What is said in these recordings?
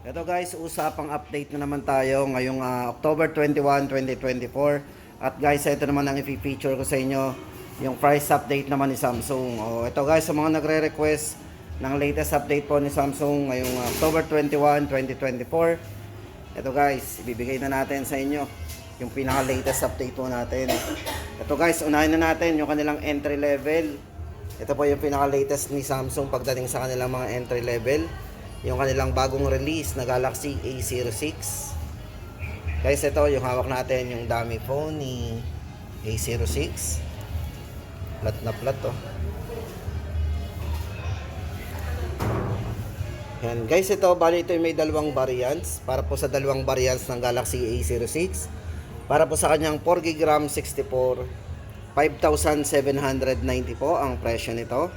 Ito guys, usapang update na naman tayo ngayong October 21, 2024. At guys, ito naman ang i-feature ko sa inyo, yung price update naman ni Samsung. Ito guys, sa mga nagre-request ng latest update po ni Samsung ngayong October 21, 2024. Ito guys, ibibigay na natin sa inyo yung pinaka-latest update po natin. Ito guys, unahin na natin yung kanilang entry level. Ito po yung pinaka-latest ni Samsung pagdating sa kanilang mga entry level. Yung kanilang bagong release na Galaxy A06. Guys, ito yung hawak natin, yung dummy phone ni A06. Plat na plat to. Yan. Guys, ito, bali ito yung may dalawang variants. Para po sa dalawang variants ng Galaxy A06. Para po sa kanyang 4GB RAM 64, 5,790 po ang presyo nito.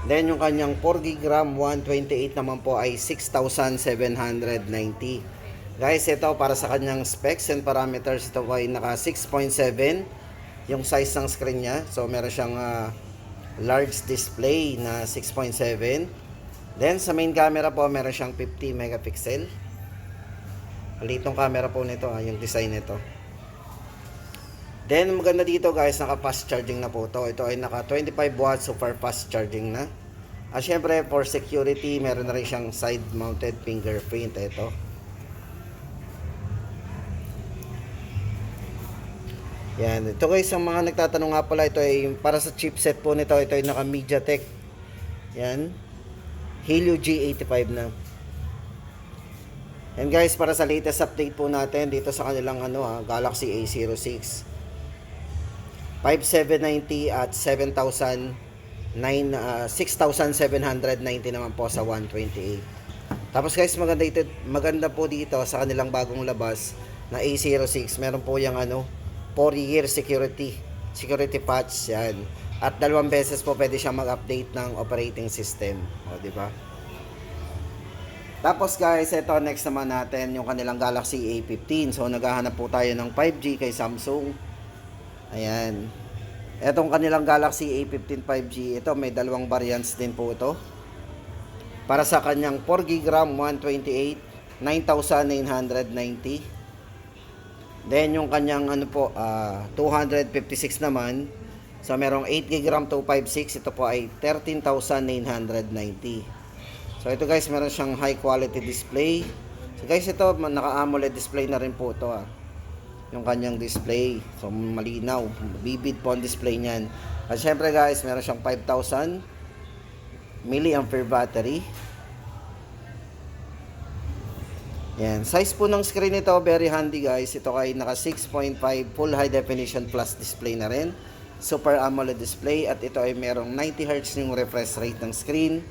Then yung kanyang 4GB RAM 128 naman po ay 6,790. Guys, ito para sa kanyang specs and parameters, ito ay naka 6.7 yung size ng screen niya. So meron siyang large display na 6.7. Then sa main camera po meron siyang 50 megapixel. Litong camera po nito, yung design nito. Then maganda dito guys, naka fast charging na po to. Ito ay naka 25 watts super fast charging na. At syempre for security, meron na rin siyang side mounted fingerprint. Ito. Yan. Ito guys, ang mga nagtatanong nga pala, ito ay para sa chipset po nito. Ito ay naka MediaTek. Yan. Helio G85 na. And guys, para sa latest update po natin dito sa kanilang Galaxy A06. 5790 at 6,790 naman po sa 128. Tapos guys, maganda po dito sa kanilang bagong labas na A06. Meron po yung 4-year security patch yan. At 2 beses po pwede siya mag-update ng operating system. O, di ba? Tapos guys, ito next naman natin yung kanilang Galaxy A15. So naghahanap po tayo ng 5G kay Samsung. Ayan. Etong kanilang Galaxy A15 5G, ito may dalawang variants din po ito. Para sa kanyang 4GB RAM 128, 9,990. Then yung kanyang 256 naman. So merong 8GB RAM 256, ito po ay 13,990. So ito guys, meron siyang high quality display. So guys, ito naka-AMOLED display na rin po ito yung kanyang display. So malinaw, vivid po ang display niyan. At syempre guys, meron siyang 5,000 mAh battery. Yan, size po ng screen nito, very handy guys. Ito ay naka 6.5 full high definition plus display na rin. Super AMOLED display at ito ay merong 90Hz yung refresh rate ng screen.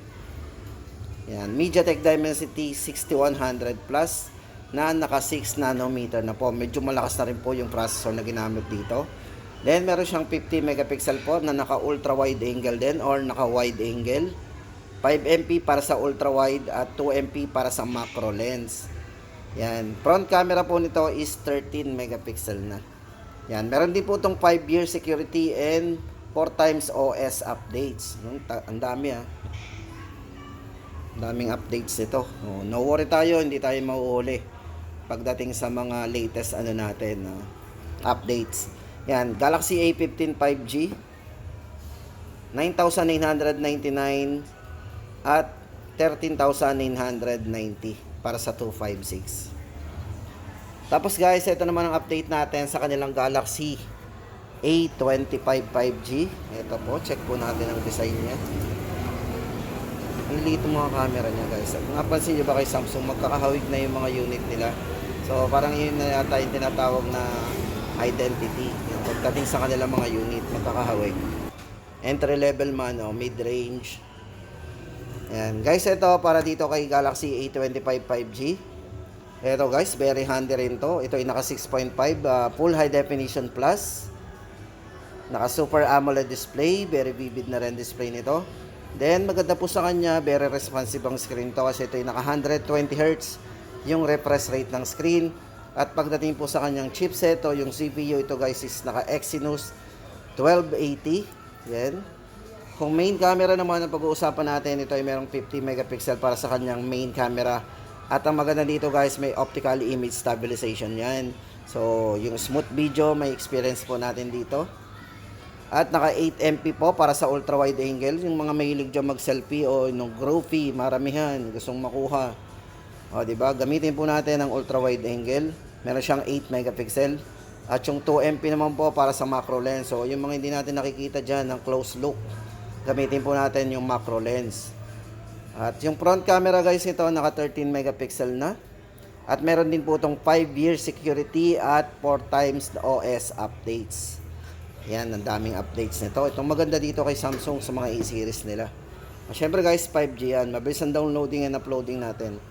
Yan, MediaTek Dimensity 6100 Plus na naka 6 nanometer na po. Medyo malakas na rin po yung processor na ginamit dito. Then meron siyang 50 megapixel po na naka ultra wide angle din or naka wide angle. 5MP para sa ultra wide at 2MP para sa macro lens. Yan, front camera po nito is 13 megapixel na. Yan, meron din po itong 5-year security and 4x OS updates. Ang dami daming updates ito. No worry tayo, hindi tayo mauuli pagdating sa mga latest natin updates. Yan, Galaxy A15 5G 9,999 at 13,990 para sa 256. Tapos guys, ito naman ang update natin sa kanilang Galaxy A25 5G. Ito po, check po natin ang design niya. Ang liit mga camera niya guys. Napansin nyo ba kay Samsung, magkakahawig na yung mga unit nila. So parang yun na yata yung tinatawag na identity. Yung pagdating sa kanilang mga unit, magkakahawig. Entry level man o mid-range. Ayan. Guys, ito para dito kay Galaxy A25 5G. Ito guys, very handy rin to. Ito ay naka 6.5 full high definition plus. Naka super AMOLED display. Very vivid na rin display nito. Then maganda po sa kanya, very responsive ang screen to kasi ito ay naka 120Hz yung refresh rate ng screen. At pagdating po sa kanyang chipset o yung CPU, ito guys is naka Exynos 1280. Yan. Kung main camera naman ang pag-uusapan natin, ito ay merong 50 megapixel para sa kanyang main camera At ang maganda dito guys, may optical image stabilization yan. So, yung smooth video, may experience po natin dito. At naka 8MP po para sa ultra wide angle. Yung mga mahilig dyan mag-selfie o yung growthy, maramihan, gustong makuha. O, diba? Gamitin po natin ang ultra wide angle. Meron siyang 8 megapixel. At yung 2MP naman po para sa macro lens. So, yung mga hindi natin nakikita dyan ng close look, gamitin po natin yung macro lens. At yung front camera guys, ito naka 13 megapixel na. At meron din po itong 5-year security at 4 times the OS updates. Yan, ang daming updates nito. Itong maganda dito kay Samsung sa mga A-series nila. Siyempre guys, 5G yan. Mabilis ang downloading and uploading natin.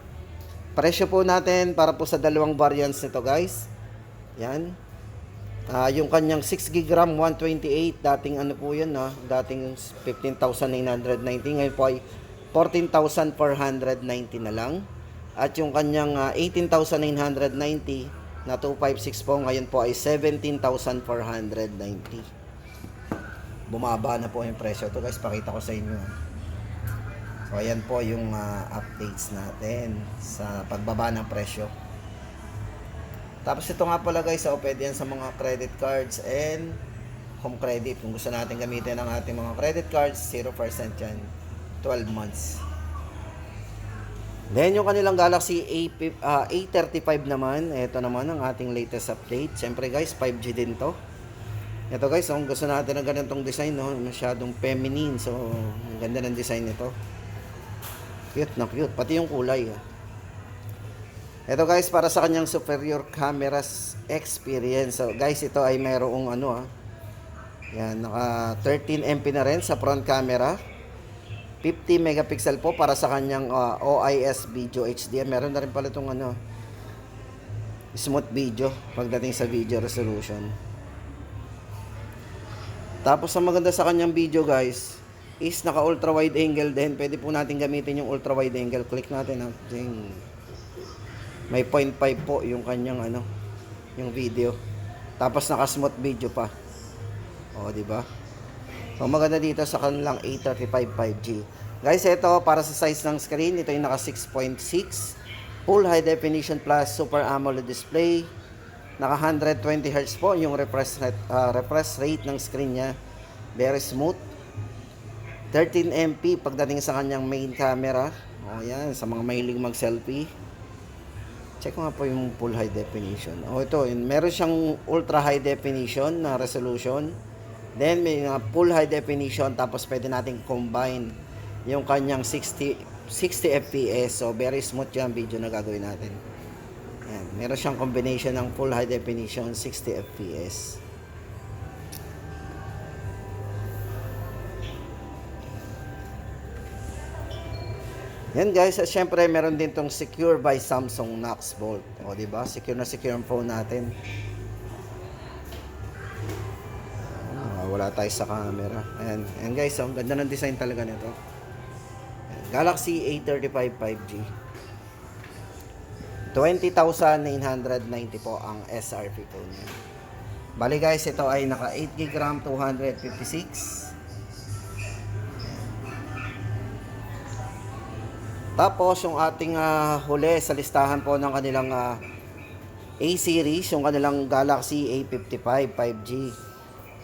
Presyo po natin para po sa dalawang variants nito guys. Yan. Yung kanyang 6GB RAM 128, dating ano po yan dating 15,990, ngayon po ay 14,490 na lang. At yung kanyang 18,990 na 256 po, ngayon po ay 17,490. Bumaba na po yung presyo. Ito guys, pakita ko sa inyo. So ayan po yung updates natin sa pagbaba ng presyo. Tapos ito nga pala guys, pwede yan sa mga credit cards and home credit. Kung gusto natin gamitin ang ating mga credit cards, 0% yan, 12 months. Then yung kanilang Galaxy A35 naman, ito naman ang ating latest update. Siyempre guys, 5G din to. Ito guys, kung gusto natin ng ganitong design, masyadong feminine. So, ang ganda ng design nito. Cute na cute, pati yung kulay. Ito guys, para sa kanyang superior cameras experience. So guys, ito ay mayroong yan, naka 13MP na rin sa front camera. 50 megapixel po para sa kanyang OIS video HDR. Meron na rin pala itong smooth video pagdating sa video resolution. Tapos ang maganda sa kanyang video guys is naka ultra wide angle din. Pwede po natin gamitin yung ultra wide angle. Click natin may 0.5 po yung kanyang yung video. Tapos naka smooth video pa. O, di ba? So, maganda dito sa kanilang A35 5G. Guys, ito para sa size ng screen, ito yung naka 6.6 Full High Definition Plus Super AMOLED display. Naka 120Hz po yung refresh rate ng screen niya. Very smooth. 13MP pagdating sa kanyang main camera. O yan, sa mga mahilig mag-selfie. Check ko nga po yung full high definition. O ito, meron siyang ultra high definition na resolution. Then may full high definition, tapos pwede nating combine yung kanyang 60 FPS. So very smooth yung video na gagawin natin. Ayan, meron siyang combination ng full high definition 60 FPS. Yan guys, at syempre meron din tong secure by Samsung Knox Bolt. O di ba? Secure na secure ang phone natin. Wala tayo sa camera. Ayan. Ayan guys, ang ganda ng design talaga nito. Ayan. Galaxy A35 5G. 20,990 po ang SRP po niya. Bali guys, ito ay naka 8GB RAM 256. Tapos yung ating huli sa listahan po ng kanilang A-series, yung kanilang Galaxy A55 5G.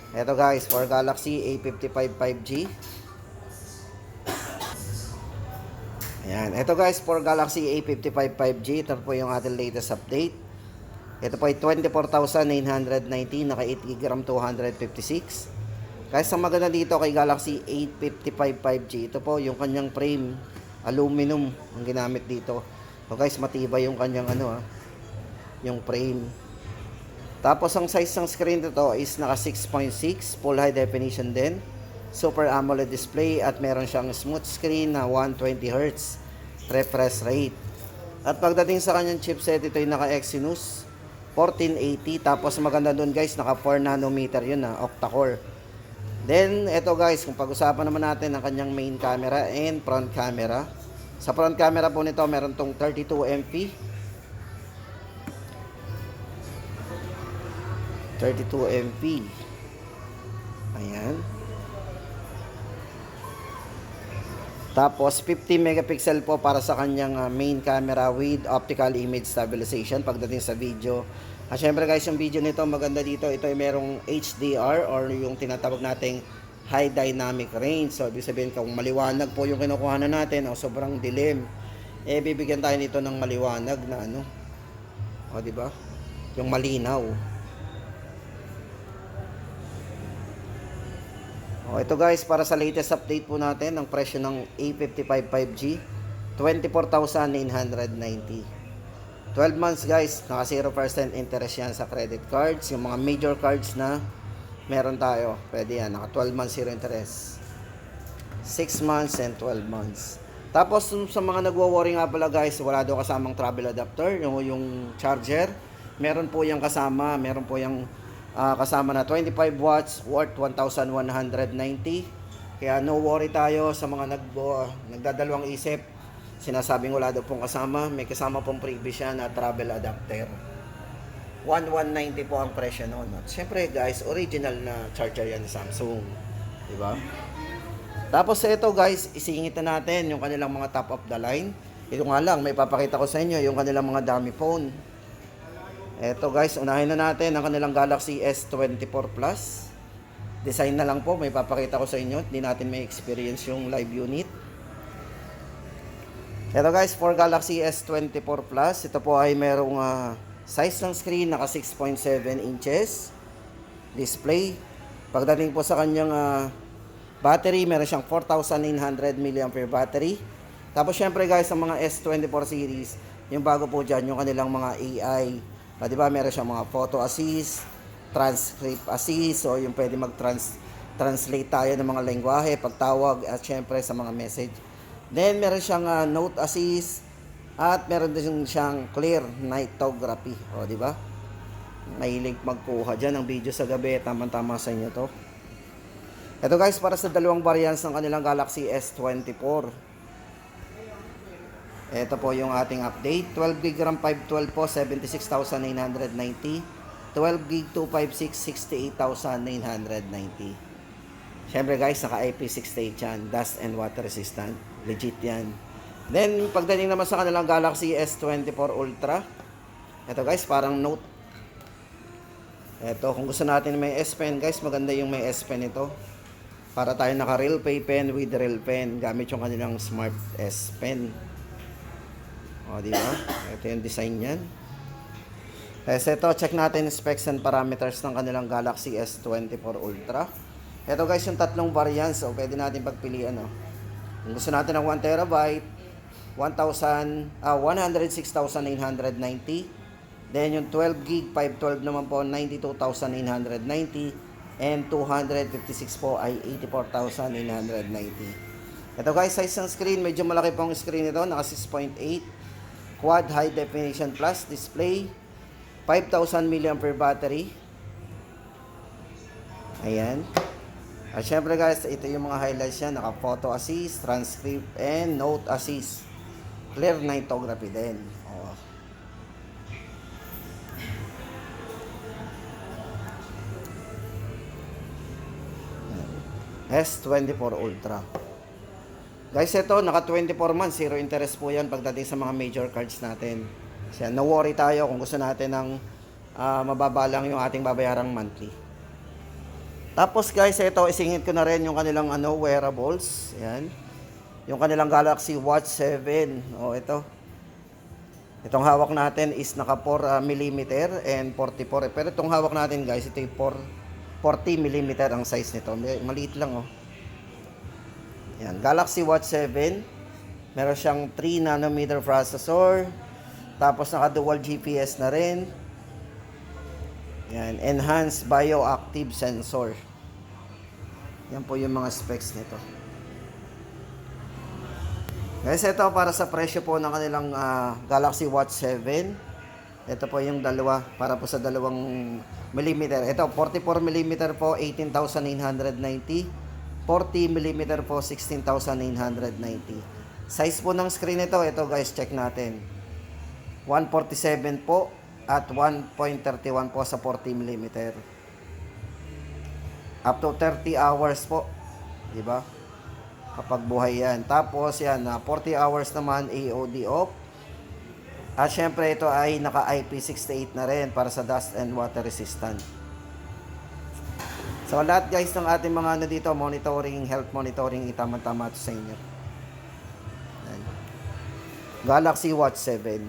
Ito guys, for Galaxy A55 5G. Ayan. Ito guys, for Galaxy A55 5G, ito po yung ating latest update. Ito po ay 24,990, naka 8GB RAM 256. Guys, ang maganda dito kay Galaxy A55 5G, ito po yung kanyang frame, aluminum ang ginamit dito. So guys, matibay yung kanyang yung frame. Tapos ang size ng screen nito is naka 6.6 full high definition din, Super AMOLED display, at meron siyang smooth screen na 120Hz refresh rate. At pagdating sa kanyang chipset, ito yung naka Exynos 1480. Tapos maganda dun guys, naka 4 nanometer yun octa-core. Then ito guys, kung pag-usapan naman natin ang kanyang main camera and front camera. Sa front camera po nito, meron tong 32MP 32MP. Ayan. Tapos 50 megapixel po para sa kanyang main camera with optical image stabilization pagdating sa video. At syempre guys, yung video nito maganda dito, ito ay merong HDR or yung tinatawag nating high dynamic range. So ibig sabihin kung maliwanag po yung kinukuhanan natin o sobrang dilim, eh bibigyan tayo nito ng maliwanag na ano. O di ba? Yung malinaw. O ito guys, para sa latest update po natin ng presyo ng A55 5G, 24,990. 12 months guys, naka 0% interest yan sa credit cards. Yung mga major cards na meron tayo, pwede yan, naka 12 months 0 interest. 6 months and 12 months. Tapos sa mga nagwo-worry nga pala guys, wala daw kasamang travel adapter, yung charger. Meron po yung kasama, meron po yung kasama na 25 watts worth 1,190. Kaya no worry tayo sa mga nagdadalawang isip. Sinasabing wala daw pong kasama, may kasama pong previous yan na travel adapter. 1,190 po ang presyo noon. Siyempre guys, original na charger yan ni Samsung, di ba? Tapos ito guys, isingit na natin yung kanilang mga top of the line. Ito nga lang, may papakita ko sa inyo yung kanilang mga dummy phone. Ito guys, unahin na natin ang kanilang Galaxy S24 Plus. Design na lang po, may papakita ko sa inyo. Hindi natin may experience yung live unit. Ito guys, for Galaxy S24 Plus, ito po ay merong size ng screen, naka 6.7 inches. Display. Pagdating po sa kanyang battery, meron siyang 4,900 mAh battery. Tapos syempre guys, sa mga S24 series, yung bago po dyan, yung kanilang mga AI. Diba, meron siyang mga photo assist, transcript assist, so yung pwede mag-translate tayo ng mga lengguwahe, pagtawag, at syempre sa mga message. Then, meron siyang note assist, at meron din siyang clear nightography. O, diba? Mahilig magkuha dyan ng video sa gabi, tama-tama sa inyo to. Ito guys, para sa dalawang variants ng kanilang Galaxy S24. Ito po yung ating update. 12GB RAM 512 po, 76,990. 12GB 256, 68,990. Siyempre guys, naka IP68 yan. Dust and water resistant. Legit yan. Then, pagdating naman sa kanilang Galaxy S24 Ultra. Ito guys, parang Note. Ito, kung gusto natin may S Pen guys, maganda yung may S Pen ito. Para tayo naka Real Pay Pen with Real Pen. Gamit yung kanilang Smart S Pen. O, di ba? Ito yung design niyan. Ito, check natin specs and parameters ng kanilang Galaxy S24 Ultra. Ito guys, yung tatlong variants. O, pwede natin pagpilian. O. Kung gusto natin ng 1TB, 106,990. Then, yung 12GB 512 naman po, 92,990. And 256 po ay 84,990. Ito guys, size ng screen. Medyo malaki pong screen ito. Naka 6.8. Quad High Definition Plus display, 5,000 mAh battery. Ayan. At syempre guys, ito yung mga highlights niya. Naka photo assist, transcript, and note assist. Clear nightography din. Oh. S24 Ultra. Guys, ito, naka 24 months, 0 interest po yan pagdating sa mga major cards natin. Kasi no worry tayo kung gusto natin ng mababa lang yung ating babayarang monthly. Tapos guys, ito, isingit ko na rin yung kanilang wearables. Yan. Yung kanilang Galaxy Watch 7. O, ito. Itong hawak natin is naka 4mm and 44. Pero itong hawak natin guys, ito yung 40mm ang size nito. Maliit lang, oh. Yan, Galaxy Watch 7. Meron siyang 3nm processor. Tapos naka dual GPS na rin. Yan, enhanced bioactive sensor. Yan po yung mga specs nito. Guys, ito para sa presyo po ng kanilang Galaxy Watch 7. Ito po yung dalawa para po sa 2mm. Ito 44mm po, 18,990. 40mm po, 16,990. Size po ng screen ito guys, check natin. 147 po at 1.31 po sa 40mm. Up to 30 hours po. Diba? kapag buhay yan. Tapos yan, 40 hours naman AOD off. At syempre ito ay naka IP68 na rin para sa dust and water resistant. So lahat guys ng ating mga ano dito, monitoring, health monitoring, itama-tama ito sa inyo. Yan. Galaxy Watch 7.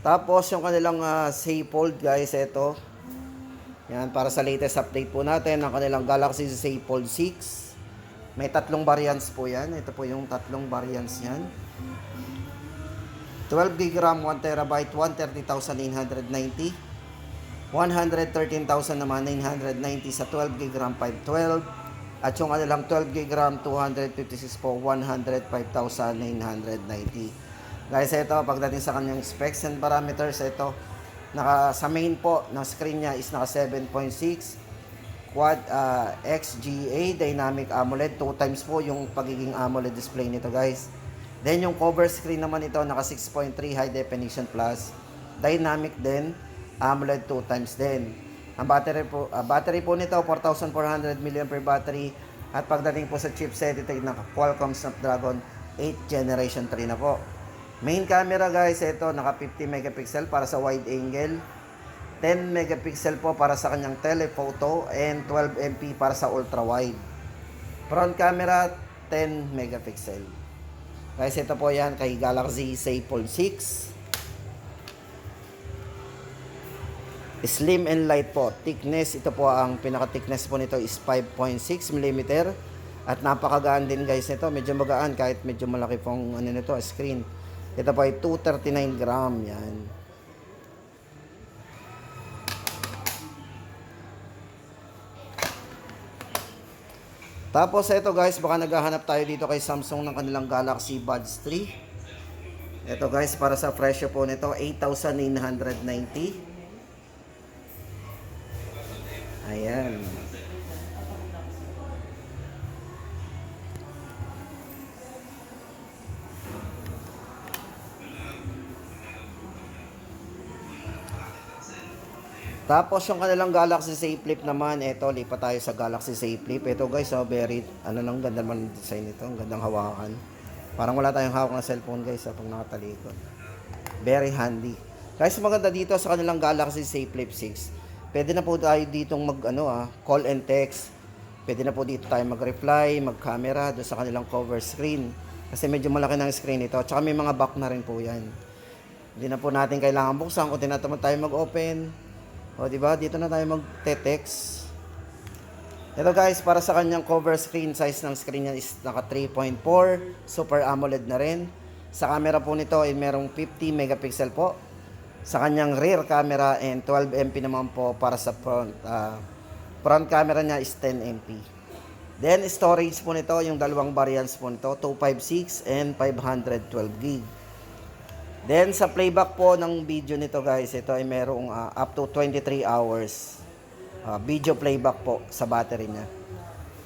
Tapos yung kanilang Safe Fold guys, ito. Yan, para sa latest update po natin, ang kanilang Galaxy Safe Fold 6. May tatlong variants po yan. Ito po yung tatlong variants yan. 12GB RAM, 1TB, 130,990. 113,000 naman, 990 sa 12GB RAM, 512. At yung ano lang, 12GB RAM, 256 po, 105,990. Guys, ito, pagdating sa kanyang specs and parameters, ito, sa main po, ng screen niya is naka 7.6 Quad XGA Dynamic AMOLED. 2 times po yung pagiging AMOLED display nito guys. Then yung cover screen naman ito naka 6.3 High Definition Plus. Dynamic din, AMOLED 2 times din. Ang battery po nito 4,400 mAh battery. At pagdating po sa chipset, ito yung Qualcomm Snapdragon 8 Generation 3 na po. Main camera guys, ito naka 50 megapixel para sa wide angle. 10 megapixel po para sa kanyang telephoto and 12 MP para sa ultra wide. Front camera 10 megapixel. Guys, ito po yan kay Galaxy Safe Fold 6. Slim and light po. Thickness, ito po ang pinaka-thickness po nito is 5.6 mm. At napakagaan din guys nito. Medyo magaan kahit medyo malaki pong ano nito, screen. Ito po ay 239 gram. Yan. Tapos ito guys, baka naghahanap tayo dito kay Samsung ng kanilang Galaxy Buds 3. Ito guys, para sa presyo po nito, 8,990. Ayan. Tapos yung kanilang Galaxy Safe Flip naman, ito, lipat tayo sa Galaxy Safe Flip. Ito guys, very, ganda naman ang design nito, ang gandang hawakan. Parang wala tayong hawak na cellphone guys, pag nakatalikod. Very handy. Guys, maganda dito sa kanilang Galaxy Safe Flip 6. Pwede na po tayo ditong call and text. Pwede na po dito tayo mag-reply, mag-camera doon sa kanilang cover screen. Kasi medyo malaki ng screen ito. Tsaka may mga back na rin po yan. Hindi na po natin kailangan buksan kung tinatamad tayo mag-open. O, diba? Dito na tayo mag-text. Ito guys, para sa kanyang cover screen, size ng screen niya is naka 3.4. Super AMOLED na rin. Sa camera po nito ay merong 50 megapixel po. Sa kanyang rear camera and 12 MP naman po para sa front camera niya is 10 MP. Then storage po nito, yung dalawang variants po nito, 256 and 512 GB. Then sa playback po ng video nito guys, ito ay merong up to 23 hours video playback po sa battery niya.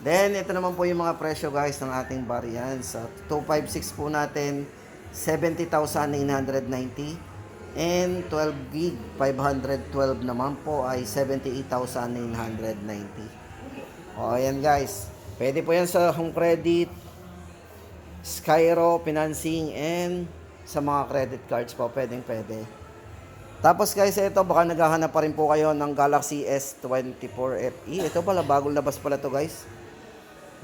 Then ito naman po yung mga presyo guys ng ating variants. 256 po natin 70,990 and 12 GB 512 naman po ay 78,990. O ayan guys, pwede po yan sa home credit, Skyro, financing, and sa mga credit cards po, pwede. Tapos guys, ito, baka naghahanap pa rin po kayo ng Galaxy S24 FE. Ito pala, bagong labas pala to guys.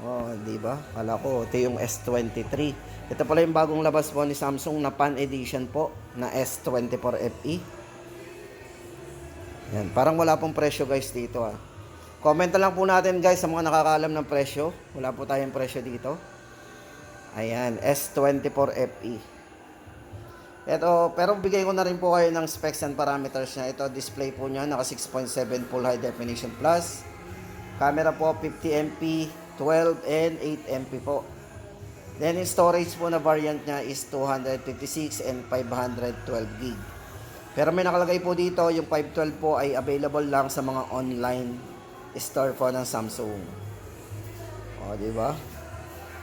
Oh, di ba? Kala ko, ito yung S23. Ito pala yung bagong labas po ni Samsung na Pan Edition po, na S24 FE. Yan, parang wala pong presyo guys dito ah. Comment na lang po natin guys sa mga nakakaalam ng presyo. Wala po tayong presyo dito. Ayan, S24 FE. Ito, pero bigay ko na rin po kayo ng specs and parameters niya. Ito, display po niya, naka 6.7 Full High Definition Plus. Camera po, 50 MP, 12 and 8 MP po. Then, yung storage po na variant niya is 256 and 512 GB. Pero may nakalagay po dito, yung 512 po ay available lang sa mga online store po ng Samsung. O, di ba?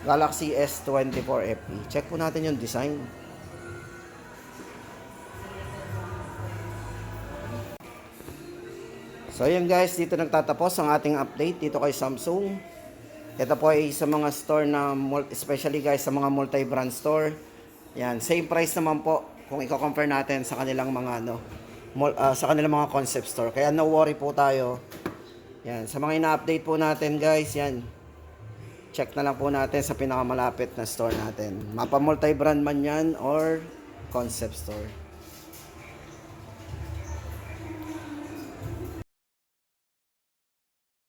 Galaxy S24 FE. Check po natin yung design. So ayan guys, dito nagtatapos ang ating update dito kay Samsung. Ito po ay sa mga store na, especially guys, sa mga multi-brand store. Yan, same price naman po kung i-compare natin sa kanilang mga sa kanilang mga concept store. Kaya no worry po tayo. Yan, sa mga ina-update po natin guys, yan. Check na lang po natin sa pinakamalapit na store natin. Mapa multi-brand man yan or concept store.